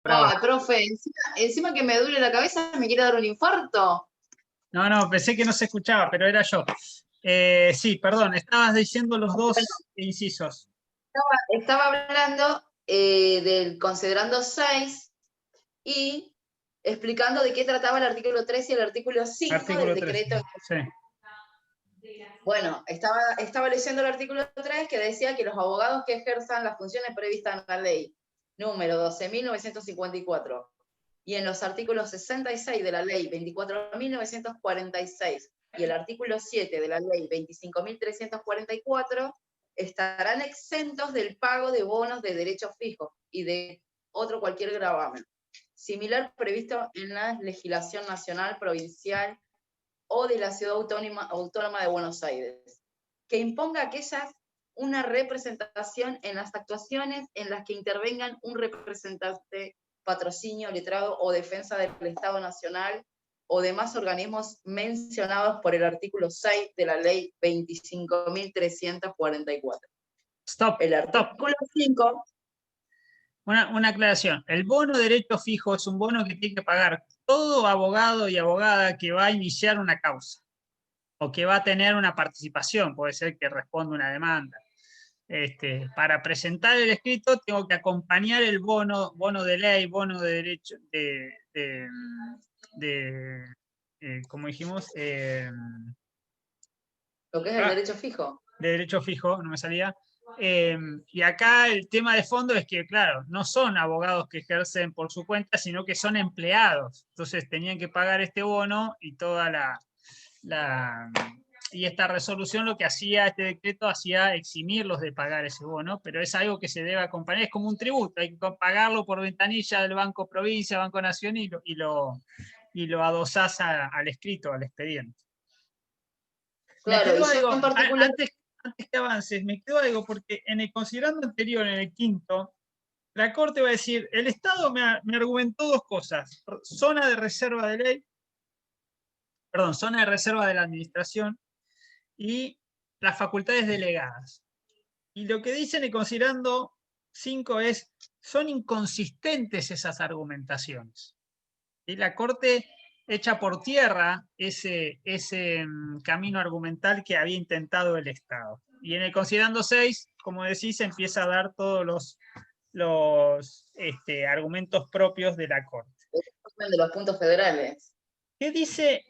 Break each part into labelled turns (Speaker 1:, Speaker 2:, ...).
Speaker 1: Bravo.
Speaker 2: Ay, profe, encima que me duele la cabeza, me quiere dar un infarto.
Speaker 1: No, pensé que no se escuchaba, pero era yo. Sí, perdón, estabas diciendo los
Speaker 2: Bueno,
Speaker 1: dos incisos.
Speaker 2: estaba hablando del considerando 6 y explicando de qué trataba el artículo 3 y el artículo 5 del
Speaker 1: Artículo 13.
Speaker 2: decreto.
Speaker 1: Sí.
Speaker 2: Bueno, estaba leyendo el artículo 3 que decía que los abogados que ejerzan las funciones previstas en la ley número 12.954 y en los artículos 66 de la ley 24.946 y el artículo 7 de la ley 25.344 estarán exentos del pago de bonos de derechos fijos y de otro cualquier gravamen, similar previsto en la legislación nacional, provincial o de la Ciudad Autónoma de Buenos Aires, que imponga aquellas una representación en las actuaciones en las que intervengan un representante, patrocinio, letrado o defensa del Estado Nacional o demás organismos mencionados por el artículo 6 de la ley 25.344.
Speaker 1: Stop.
Speaker 2: El artículo 5...
Speaker 1: Una aclaración. El bono de derecho fijo es un bono que tiene que pagar todo abogado y abogada que va a iniciar una causa o que va a tener una participación, puede ser que responda una demanda. Para presentar el escrito tengo que acompañar el bono de ley, bono de derecho, como dijimos,
Speaker 2: lo que es el derecho fijo.
Speaker 1: De derecho fijo, no me salía. Y acá el tema de fondo es que, claro, no son abogados que ejercen por su cuenta, sino que son empleados. Entonces tenían que pagar este bono y toda y esta resolución lo que hacía, este decreto hacía eximirlos de pagar ese bono, pero es algo que se debe acompañar, es como un tributo, hay que pagarlo por ventanilla del Banco Provincia, Banco Nación y lo adosás al escrito, al expediente.
Speaker 2: Claro, y yo
Speaker 1: algo,
Speaker 2: en particular...
Speaker 1: antes que avances, me quedó algo, porque en el considerando anterior, en el quinto, la Corte va a decir, el Estado me argumentó dos cosas, zona de reserva de ley, perdón, zona de reserva de la administración y las facultades delegadas. Y lo que dicen en considerando 5 es, son inconsistentes esas argumentaciones. Y la Corte echa por tierra ese camino argumental que había intentado el Estado. Y en el considerando 6, como decís, empieza a dar todos los argumentos propios de la Corte.
Speaker 2: de los puntos federales.
Speaker 1: ¿Qué dice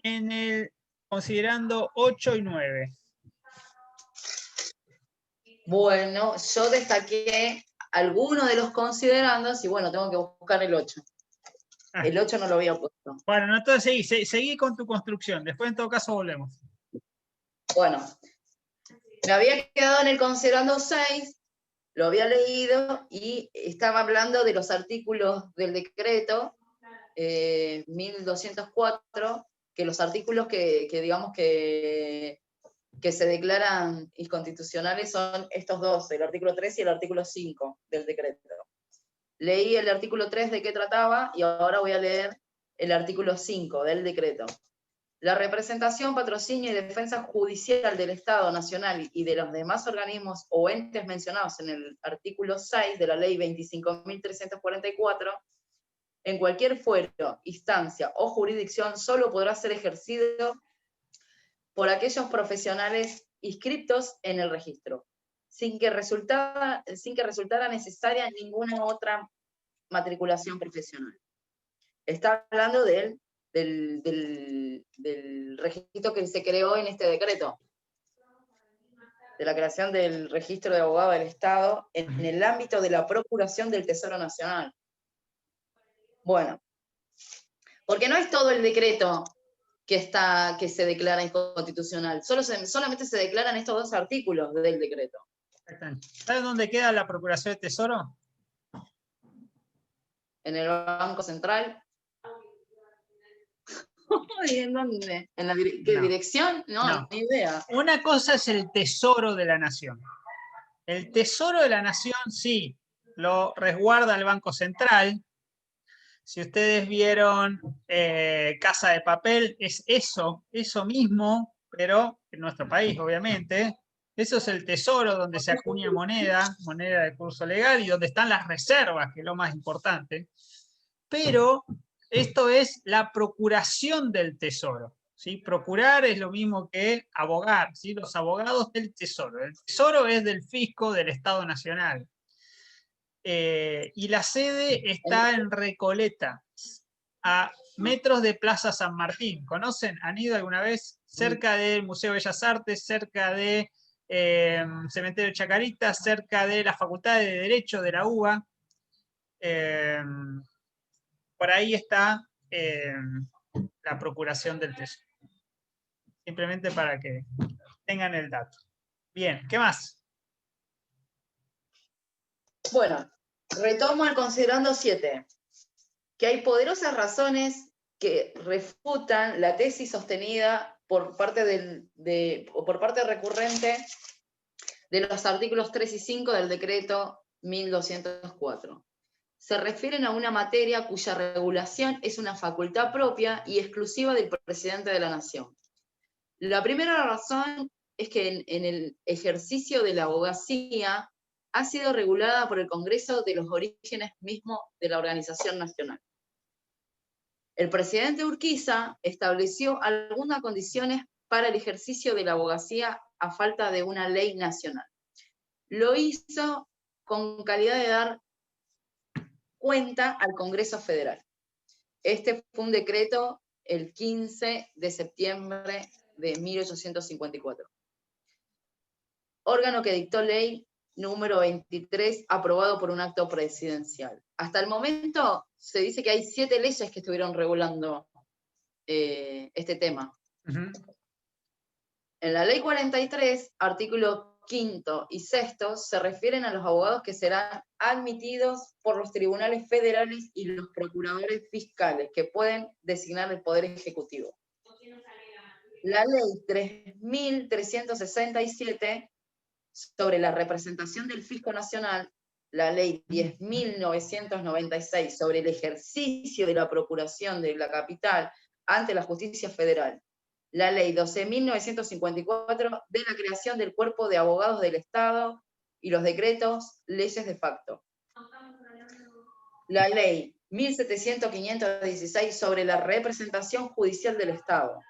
Speaker 1: en el considerando 8 y 9?
Speaker 2: Bueno, yo destaqué algunos de los considerandos y bueno, tengo que buscar el 8. El 8 no lo había puesto.
Speaker 1: Bueno, no, entonces seguí con tu construcción. Después, en todo caso, volvemos.
Speaker 2: Bueno, me había quedado en el considerando 6, lo había leído y estaba hablando de los artículos del decreto 1204, que los artículos que digamos que se declaran inconstitucionales son estos dos, el artículo 3 y el artículo 5 del decreto. Leí el artículo 3 de qué trataba y ahora voy a leer el artículo 5 del decreto. La representación, patrocinio y defensa judicial del Estado Nacional y de los demás organismos o entes mencionados en el artículo 6 de la ley 25.344, en cualquier fuero, instancia o jurisdicción, solo podrá ser ejercido por aquellos profesionales inscriptos en el registro, sin que resultara necesaria ninguna otra matriculación profesional. Está hablando del registro que se creó en este decreto, de la creación del registro de abogados del Estado en el ámbito de la procuración del Tesoro Nacional. Bueno, porque no es todo el decreto que se declara inconstitucional, solamente se declaran estos dos artículos del decreto.
Speaker 1: ¿Sabes dónde queda la Procuración de Tesoro?
Speaker 2: En el Banco Central. ¿Y en dónde? ¿En la ¿qué dirección? No, ni idea.
Speaker 1: Una cosa es el Tesoro de la Nación. El Tesoro de la Nación, sí, lo resguarda el Banco Central. Si ustedes vieron Casa de Papel, es eso mismo, pero en nuestro país, obviamente. Eso es el tesoro donde se acuña moneda, moneda de curso legal, y donde están las reservas, que es lo más importante. Pero esto es la procuración del tesoro. ¿Sí? Procurar es lo mismo que abogar, ¿sí? Los abogados del tesoro. El tesoro es del fisco del Estado Nacional. Y la sede está en Recoleta, a metros de Plaza San Martín. ¿Conocen? ¿Han ido alguna vez? Cerca del Museo de Bellas Artes, cerca de Cementerio de Chacarita, cerca de la Facultad de Derecho de la UBA. Por ahí está la procuración del tesoro. Simplemente para que tengan el dato. Bien, ¿qué más?
Speaker 2: Bueno, retomo el considerando 7, que hay poderosas razones que refutan la tesis sostenida por parte recurrente de los artículos 3 y 5 del decreto 1204. Se refieren a una materia cuya regulación es una facultad propia y exclusiva del presidente de la Nación. La primera razón es que en el ejercicio de la abogacía ha sido regulada por el Congreso de los orígenes mismos de la organización nacional. El presidente Urquiza estableció algunas condiciones para el ejercicio de la abogacía a falta de una ley nacional. Lo hizo con calidad de dar cuenta al Congreso Federal. Este fue un decreto el 15 de septiembre de 1854. Órgano que dictó ley número 23, aprobado por un acto presidencial. Hasta el momento se dice que hay 7 leyes que estuvieron regulando este tema. En la ley 43, artículo 5 y 6, se refieren a los abogados que serán admitidos por los tribunales federales y los procuradores fiscales, que pueden designar el Poder Ejecutivo. La ley 3.367, sobre la representación del Fisco Nacional, la ley 10.996, sobre el ejercicio de la procuración de la capital ante la justicia federal, la ley 12.954, de la creación del Cuerpo de Abogados del Estado, y los decretos, leyes de facto. La ley 1.700.516, sobre la representación judicial del Estado.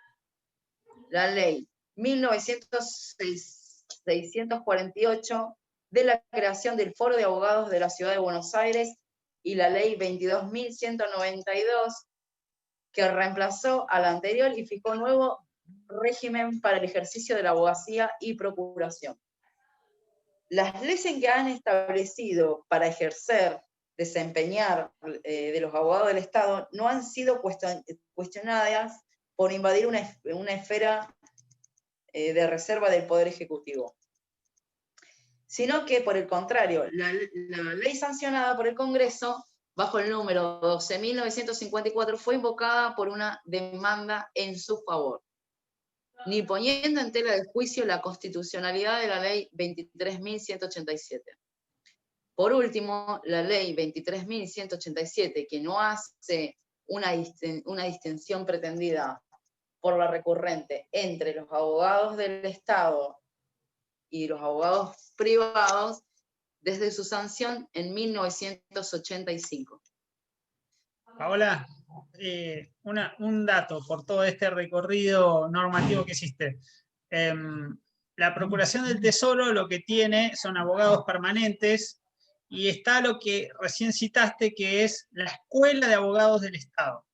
Speaker 2: La ley 19.648, de la creación del Foro de Abogados de la Ciudad de Buenos Aires, y la ley 22.192, que reemplazó a la anterior y fijó un nuevo régimen para el ejercicio de la abogacía y procuración. Las leyes que han establecido para desempeñar de los abogados del Estado no han sido cuestionadas por invadir una esfera de reserva del Poder Ejecutivo, sino que, por el contrario, la ley sancionada por el Congreso, bajo el número 12.954, fue invocada por una demanda en su favor, ni poniendo en tela de juicio la constitucionalidad de la ley 23.187. Por último, la ley 23.187, que no hace una distinción pretendida por la recurrente entre los abogados del Estado y los abogados privados, desde su sanción en 1985.
Speaker 1: Paola, un dato por todo este recorrido normativo que hiciste. La Procuración del Tesoro lo que tiene son abogados permanentes, y está lo que recién citaste, que es la Escuela de Abogados del Estado.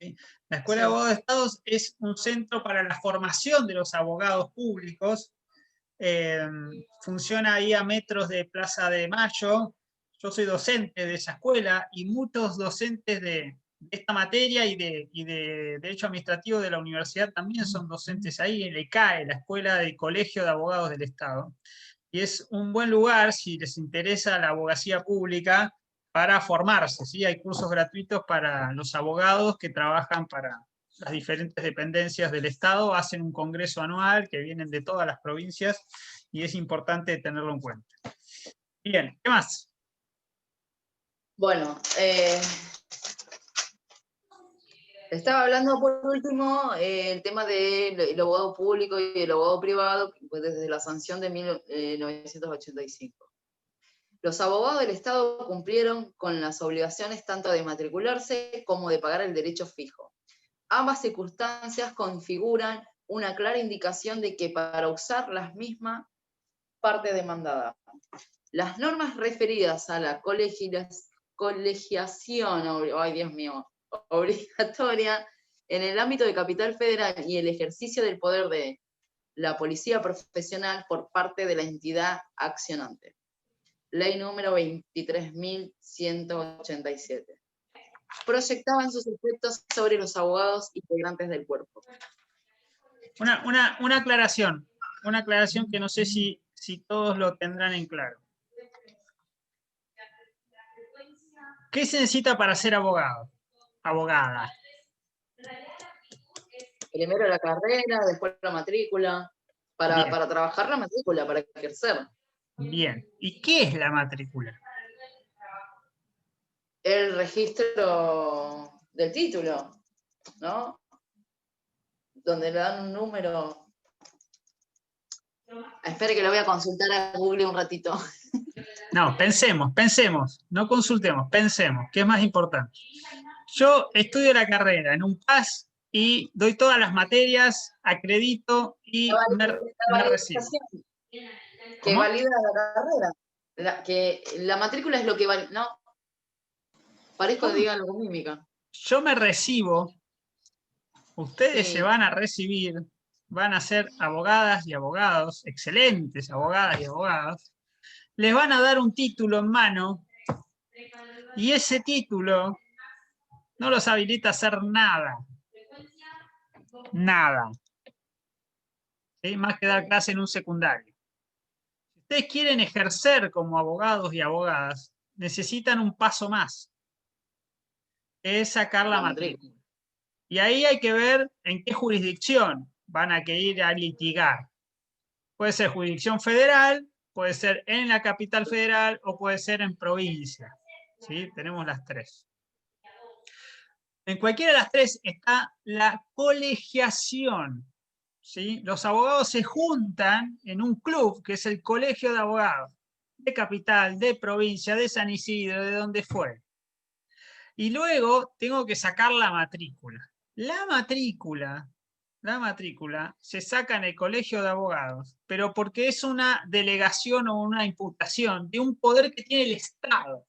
Speaker 1: ¿Sí? La Escuela de Abogados del Estado es un centro para la formación de los abogados públicos. Funciona ahí a metros de Plaza de Mayo. Yo soy docente de esa escuela, y muchos docentes de esta materia y de Derecho Administrativo de la universidad también son docentes ahí, en la ECAE, la Escuela del Colegio de Abogados del Estado. Y es un buen lugar, si les interesa la abogacía pública, para formarse, ¿sí? Hay cursos gratuitos para los abogados que trabajan para las diferentes dependencias del Estado, hacen un congreso anual que vienen de todas las provincias, y es importante tenerlo en cuenta. Bien, ¿qué más?
Speaker 2: Bueno, Estaba hablando por último el tema del abogado público y el abogado privado, pues desde la sanción de 1985. Los abogados del Estado cumplieron con las obligaciones tanto de matricularse como de pagar el derecho fijo. Ambas circunstancias configuran una clara indicación de que para usar las mismas parte demandada. Las normas referidas a la colegiación, ay Dios mío, obligatoria en el ámbito de Capital Federal y el ejercicio del poder de la policía profesional por parte de la entidad accionante. Ley número 23.187. Proyectaban sus efectos sobre los abogados integrantes del cuerpo.
Speaker 1: Una aclaración que no sé si todos lo tendrán en claro. ¿Qué se necesita para ser abogado? Abogada.
Speaker 2: Primero la carrera, después la matrícula, para trabajar la matrícula, para ejercer.
Speaker 1: Bien. ¿Y qué es la matrícula?
Speaker 2: El registro del título, ¿no? Donde le dan un número. Espere que lo voy a consultar a Google un ratito.
Speaker 1: No, pensemos, no consultemos, pensemos, ¿qué es más importante? Yo estudio la carrera en un PAS y doy todas las materias, acredito y me recibo.
Speaker 2: Que valida la carrera. Que la matrícula es lo que vale, ¿no? Parezco que diga algo mímica.
Speaker 1: Yo me recibo, ustedes
Speaker 2: Sí.
Speaker 1: se van a recibir, van a ser abogadas y abogados, excelentes abogadas y abogados, les van a dar un título en mano y ese título no los habilita a hacer nada. Nada. ¿Sí? Más que dar clase en un secundario. Si ustedes quieren ejercer como abogados y abogadas, necesitan un paso más, que es sacar la matrícula. Y ahí hay que ver en qué jurisdicción van a ir a litigar. Puede ser jurisdicción federal, puede ser en la capital federal o puede ser en provincia. ¿Sí? Tenemos las tres. En cualquiera de las tres está la colegiación. ¿Sí? Los abogados se juntan en un club, que es el Colegio de Abogados, de capital, de provincia, de San Isidro, de donde fue. Y luego tengo que sacar la matrícula. La matrícula se saca en el Colegio de Abogados, pero porque es una delegación o una imputación de un poder que tiene el Estado.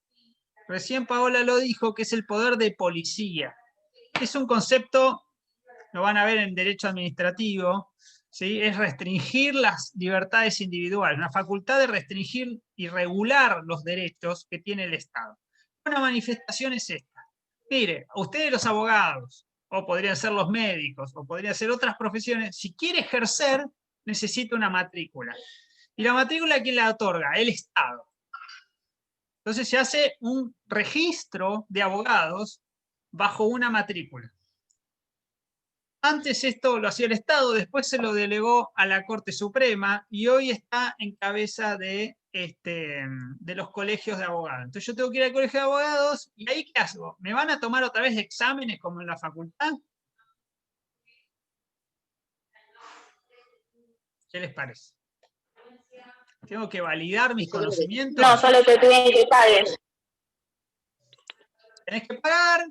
Speaker 1: Recién Paola lo dijo, que es el poder de policía. Es un concepto, lo van a ver en derecho administrativo, ¿sí? Es restringir las libertades individuales, una facultad de restringir y regular los derechos que tiene el Estado. Una manifestación es esta. Mire, ustedes los abogados, o podrían ser los médicos, o podrían ser otras profesiones, si quiere ejercer, necesita una matrícula. ¿Y la matrícula quién la otorga? El Estado. Entonces se hace un registro de abogados bajo una matrícula. Antes esto lo hacía el Estado, después se lo delegó a la Corte Suprema y hoy está en cabeza de los colegios de abogados. Entonces yo tengo que ir al colegio de abogados y ahí ¿qué hago? ¿Me van a tomar otra vez exámenes como en la facultad? ¿Qué les parece? ¿Tengo que validar mis conocimientos?
Speaker 3: No, solo te piden que pagues.
Speaker 1: Tenés que pagar,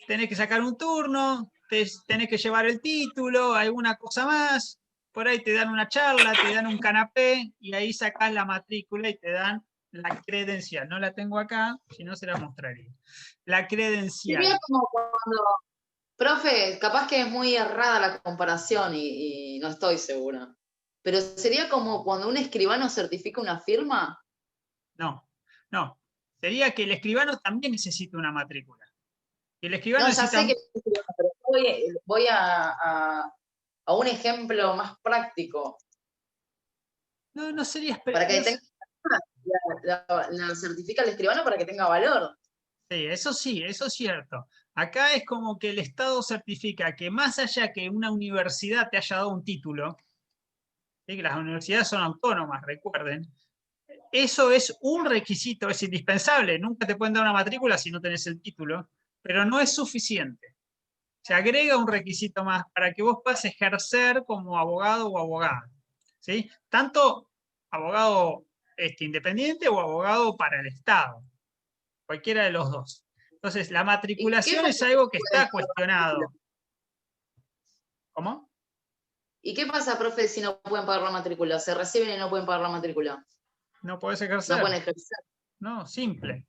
Speaker 1: tenés que sacar un turno, tenés que llevar el título, alguna cosa más, por ahí te dan una charla, te dan un canapé y ahí sacás la matrícula y te dan la credencial. No la tengo acá, si no se la mostraría. La credencial.
Speaker 2: Sería como cuando, profe, capaz que es muy errada la comparación y no estoy segura, pero sería como cuando un escribano certifica una firma.
Speaker 1: No. Sería que el escribano también necesita una matrícula. El escribano
Speaker 2: no, ya
Speaker 1: necesita...
Speaker 2: sé que pero voy a un ejemplo más práctico.
Speaker 1: No sería...
Speaker 2: Para que tenga, la certifica el escribano para que tenga valor.
Speaker 1: Sí, eso es cierto. Acá es como que el Estado certifica que más allá que una universidad te haya dado un título, ¿sí? Que las universidades son autónomas, recuerden, eso es un requisito, es indispensable. Nunca te pueden dar una matrícula si no tenés el título, pero no es suficiente. Se agrega un requisito más para que vos puedas ejercer como abogado o abogada, ¿sí? Tanto abogado independiente o abogado para el Estado, cualquiera de los dos. Entonces, la
Speaker 2: ¿Y qué
Speaker 1: matriculación es
Speaker 2: pasa
Speaker 1: algo que
Speaker 2: si no pueden
Speaker 1: está
Speaker 2: pagar la matrícula?
Speaker 1: cuestionado. ¿Cómo?
Speaker 2: ¿Y qué pasa, profe, si no pueden pagar la matrícula? Se reciben y no pueden pagar la matrícula.
Speaker 1: No podés
Speaker 2: No
Speaker 1: ejercer.
Speaker 2: pueden ejercer.
Speaker 1: No, simple.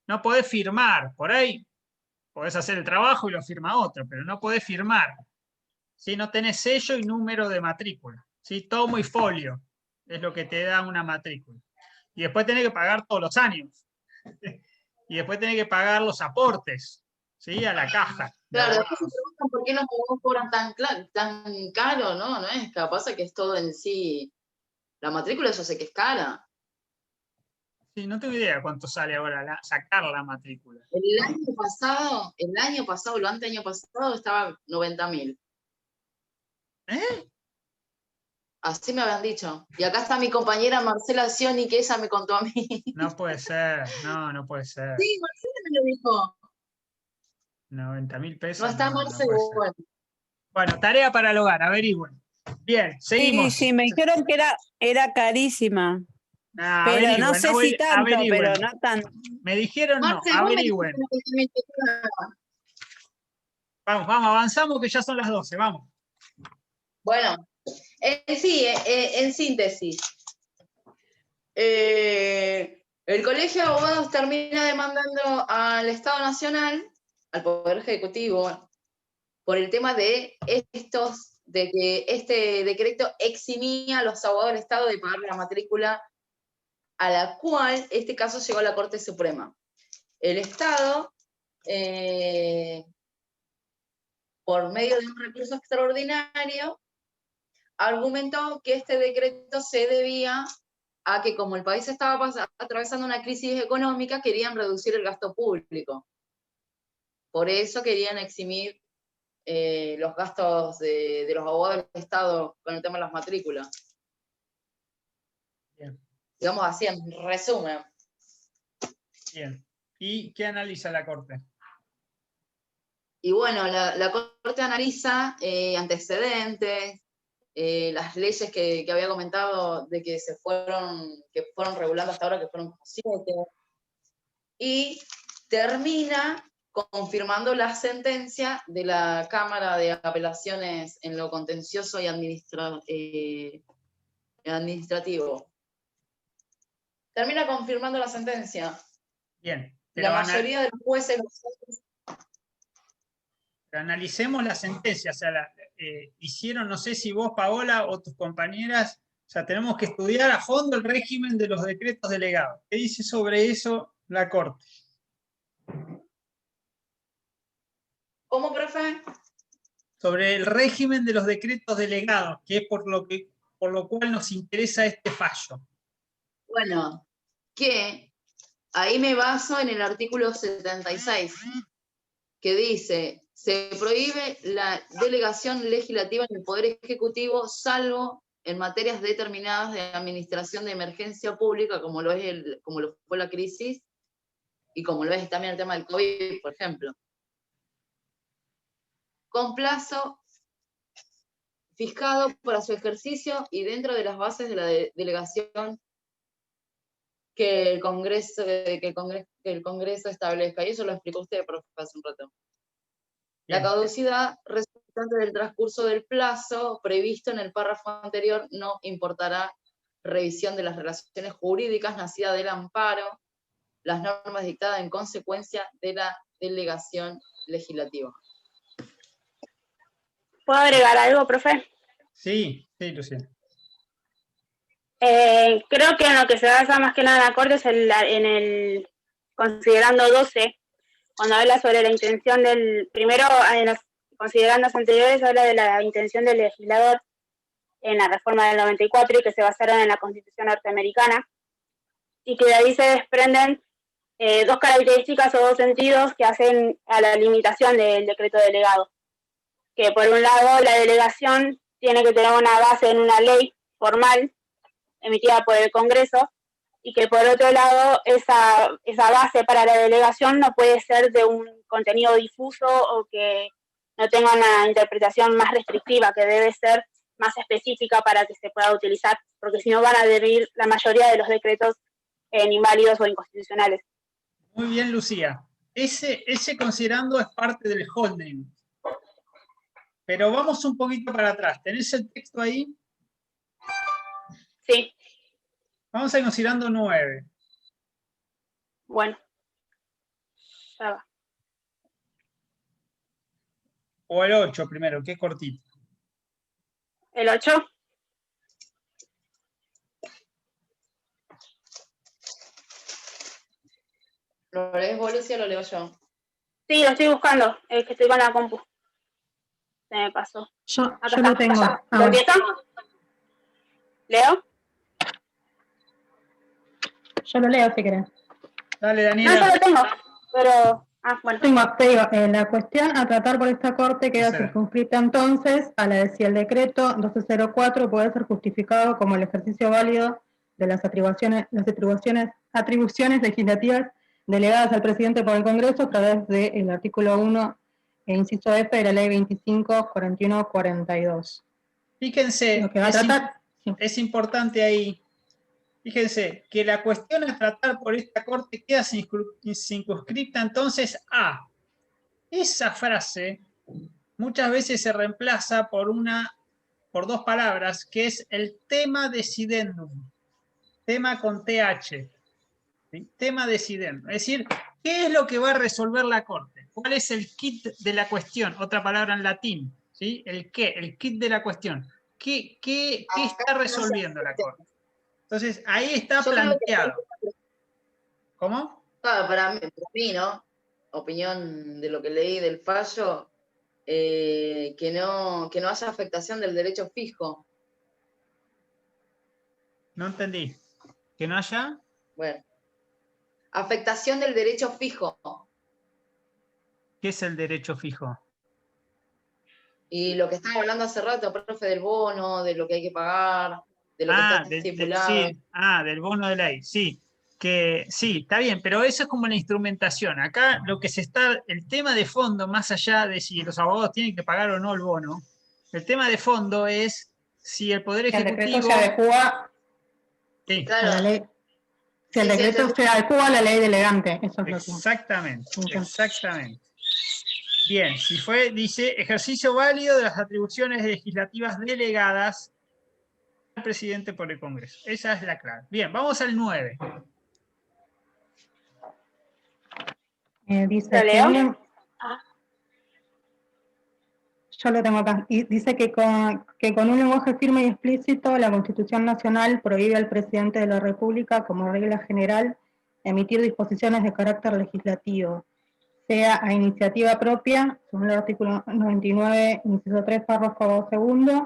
Speaker 1: No podés firmar. Por ahí podés hacer el trabajo y lo firma otro, pero no podés firmar. ¿Sí? No tenés sello y número de matrícula. ¿Sí? Tomo y folio es lo que te da una matrícula. Y después tenés que pagar todos los años. Y después tenés que pagar los aportes, ¿sí? A la caja de
Speaker 2: Claro, después se
Speaker 1: abogados.
Speaker 2: preguntan por qué los abogados cobran tan caro, ¿no? No es capaz que es todo en sí. La matrícula yo sé que es cara.
Speaker 1: Sí, no tengo idea cuánto sale ahora sacar la matrícula.
Speaker 2: El año pasado, lo anteaño pasado, estaba 90.000.
Speaker 1: ¿Eh?
Speaker 2: Así me habían dicho. Y acá está mi compañera Marcela Cioni, que ella me contó a mí.
Speaker 1: No puede ser, no puede ser.
Speaker 2: Sí, Marcela me lo dijo.
Speaker 1: 90.000
Speaker 2: No
Speaker 1: pesos,
Speaker 2: está
Speaker 1: no
Speaker 2: Marce,
Speaker 1: puede ser.
Speaker 2: bueno.
Speaker 1: Bueno, tarea para el hogar, averigüen. Bien, seguimos.
Speaker 3: Sí, me dijeron que era carísima. Pero no
Speaker 1: Averigüen,
Speaker 3: sé si tanto,
Speaker 1: averigüen.
Speaker 3: pero no tanto.
Speaker 1: Me dijeron no,
Speaker 2: Marce, vos me dijiste
Speaker 1: averigüen.
Speaker 2: que me dijiste.
Speaker 1: Vamos, avanzamos que ya son las 12, vamos.
Speaker 2: Bueno, en síntesis. El Colegio de Abogados termina demandando al Estado Nacional, al Poder Ejecutivo, por el tema de que este decreto eximía a los abogados del Estado de pagar la matrícula, a la cual este caso llegó a la Corte Suprema. El Estado, por medio de un recurso extraordinario, argumentó que este decreto se debía a que como el país estaba atravesando una crisis económica, querían reducir el gasto público. Por eso querían eximir los gastos de los abogados del Estado con el tema de las matrículas.
Speaker 1: Bien.
Speaker 2: Digamos así, en resumen.
Speaker 1: Bien. ¿Y qué analiza la Corte?
Speaker 2: Y bueno, la Corte analiza antecedentes, las leyes que había comentado de que fueron regulando hasta ahora, que fueron como 7, y termina confirmando la sentencia de la Cámara de Apelaciones en lo contencioso y administrativo. Termina confirmando la sentencia.
Speaker 1: Bien.
Speaker 2: La mayoría de los jueces...
Speaker 1: Pero analicemos la sentencia. O sea, hicieron, no sé si vos, Paola, o tus compañeras, o sea, tenemos que estudiar a fondo el régimen de los decretos delegados. ¿Qué dice sobre eso la Corte?
Speaker 2: ¿Cómo, profe?
Speaker 1: Sobre el régimen de los decretos delegados, que es por lo cual nos interesa este fallo.
Speaker 2: Bueno, que ahí me baso en el artículo 76, que dice: se prohíbe la delegación legislativa en el Poder Ejecutivo, salvo en materias determinadas de administración de emergencia pública, como lo fue la crisis, y como lo es también el tema del COVID, por ejemplo. Con plazo fijado para su ejercicio y dentro de las bases de la delegación que el Congreso establezca. Y eso lo explicó usted, profe, hace un rato.
Speaker 1: Bien.
Speaker 2: La caducidad resultante del transcurso del plazo previsto en el párrafo anterior no importará revisión de las relaciones jurídicas nacidas del amparo, las normas dictadas en consecuencia de la delegación legislativa.
Speaker 3: ¿Puedo agregar algo, profe?
Speaker 1: Sí, Luciana.
Speaker 3: Creo que en lo que se basa más que nada la Corte es en el considerando 12, cuando habla sobre la intención primero en los considerandos anteriores habla de la intención del legislador en la reforma del 94 y que se basaron en la Constitución norteamericana, y que de ahí se desprenden dos características o dos sentidos que hacen a la limitación del decreto delegado. Que por un lado la delegación tiene que tener una base en una ley formal emitida por el Congreso, y que por otro lado esa base para la delegación no puede ser de un contenido difuso o que no tenga una interpretación más restrictiva, que debe ser más específica para que se pueda utilizar, porque si no van a adherir la mayoría de los decretos en inválidos o inconstitucionales.
Speaker 1: Muy bien, Lucía. Ese considerando es parte del holding. Pero vamos un poquito para atrás. ¿Tenés el texto ahí?
Speaker 3: Sí.
Speaker 1: Vamos a ir considerando 9.
Speaker 3: Bueno. Ya va.
Speaker 1: O el 8 primero, que es cortito.
Speaker 3: ¿El 8?
Speaker 2: ¿Lo lees vos, Lucia, o lo leo yo?
Speaker 3: Sí, lo estoy buscando. Es que estoy con la compu. Se me pasó.
Speaker 4: Yo lo tengo.
Speaker 3: ¿Lo empieza? ¿Leo?
Speaker 4: Yo lo leo si querés.
Speaker 1: Dale,
Speaker 3: No,
Speaker 1: Daniela.
Speaker 3: yo lo tengo, pero... bueno.
Speaker 4: Te digo, la cuestión a tratar por esta Corte queda circunscrita entonces a la de si el decreto 1204 puede ser justificado como el ejercicio válido de las atribuciones legislativas delegadas al presidente por el Congreso a través del artículo 1 e inciso F de la ley 25.41.42.
Speaker 1: Fíjense,
Speaker 4: Lo que va a tratar,
Speaker 1: es importante ahí. Fíjense que la cuestión a tratar por esta Corte queda circunscripta entonces a esa frase. Muchas veces se reemplaza por dos palabras, que es el tema decidendum. Tema con TH. ¿Sí? Tema decidendum. Es decir, ¿qué es lo que va a resolver la Corte? ¿Cuál es el kit de la cuestión? Otra palabra en latín. ¿Sí? ¿El qué? El kit de la cuestión. ¿Qué está resolviendo la Corte? Entonces, ahí está planteado. ¿Cómo?
Speaker 2: Claro, para mí, ¿no? Opinión de lo que leí del fallo, que no haya afectación del derecho fijo.
Speaker 1: No entendí. ¿Que no haya?
Speaker 2: Bueno. Afectación del derecho fijo.
Speaker 1: ¿Qué es el derecho fijo?
Speaker 2: Y lo que estaba hablando hace rato, profe, del bono, de lo que hay que pagar, de lo que está estipulado.
Speaker 1: Sí. Del bono de ley, sí. Que sí, está bien, pero eso es como la instrumentación. Acá lo que el tema de fondo, más allá de si los abogados tienen que pagar o no el bono, el tema de fondo es si el Poder Ejecutivo...
Speaker 4: El decreto se adecua a la ley. Si el decreto se adecua a la ley delegante. Eso es
Speaker 1: exactamente, exactamente. Bien, dice, ejercicio válido de las atribuciones legislativas delegadas al presidente por el Congreso. Esa es la clave. Bien, vamos al 9.
Speaker 4: Dice yo lo tengo acá. Y dice que con un lenguaje firme y explícito, la Constitución Nacional prohíbe al presidente de la República, como regla general, emitir disposiciones de carácter legislativo, sea a iniciativa propia, según el artículo 99, inciso 3, párrafo 2,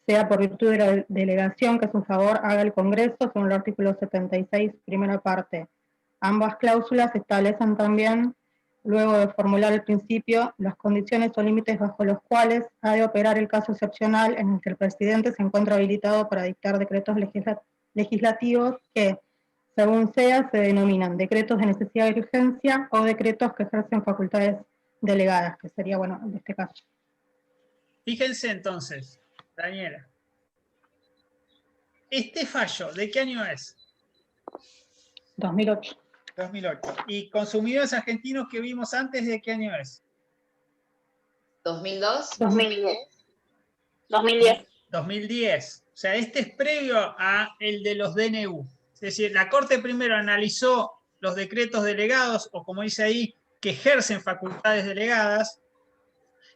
Speaker 4: sea por virtud de la delegación que a su favor haga el Congreso, según el artículo 76, primera parte. Ambas cláusulas establecen también, luego de formular el principio, las condiciones o límites bajo los cuales ha de operar el caso excepcional en el que el presidente se encuentra habilitado para dictar decretos legislativos que, según sea, se denominan decretos de necesidad y urgencia o decretos que ejercen facultades delegadas, que sería, bueno, en este caso.
Speaker 1: Fíjense entonces, Daniela. ¿Este fallo de qué año es?
Speaker 4: 2008.
Speaker 1: 2008. ¿Y consumidores argentinos que vimos antes, de qué año es?
Speaker 2: 2002.
Speaker 3: 2010. 2010.
Speaker 1: 2010. O sea, este es previo a el de los DNU. Es decir, la Corte primero analizó los decretos delegados, o como dice ahí, que ejercen facultades delegadas,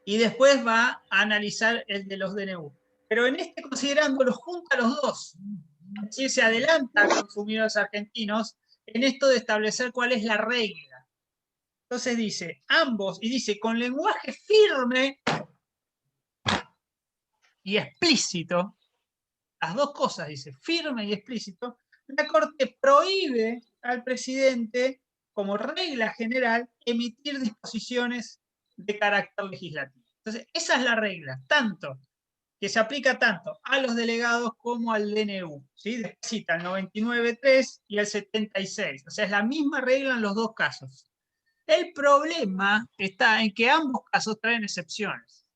Speaker 1: y después va a analizar el de los DNU. Pero en este, considerándolo, junta los dos. Es decir, se adelanta a consumidores argentinos en esto de establecer cuál es la regla. Entonces dice, ambos, y dice, con lenguaje firme y explícito, las dos cosas, dice, firme y explícito, la Corte prohíbe al presidente, como regla general, emitir disposiciones de carácter legislativo. Entonces, esa es la regla, que se aplica tanto a los delegados como al DNU. ¿Sí? Cita el 99.3 y el 76. O sea, es la misma regla en los dos casos. El problema está en que ambos casos traen excepciones,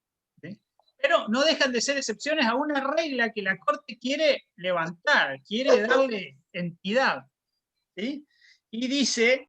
Speaker 1: ¿sí? Pero no dejan de ser excepciones a una regla que la Corte quiere levantar, quiere darle entidad, ¿sí? Y dice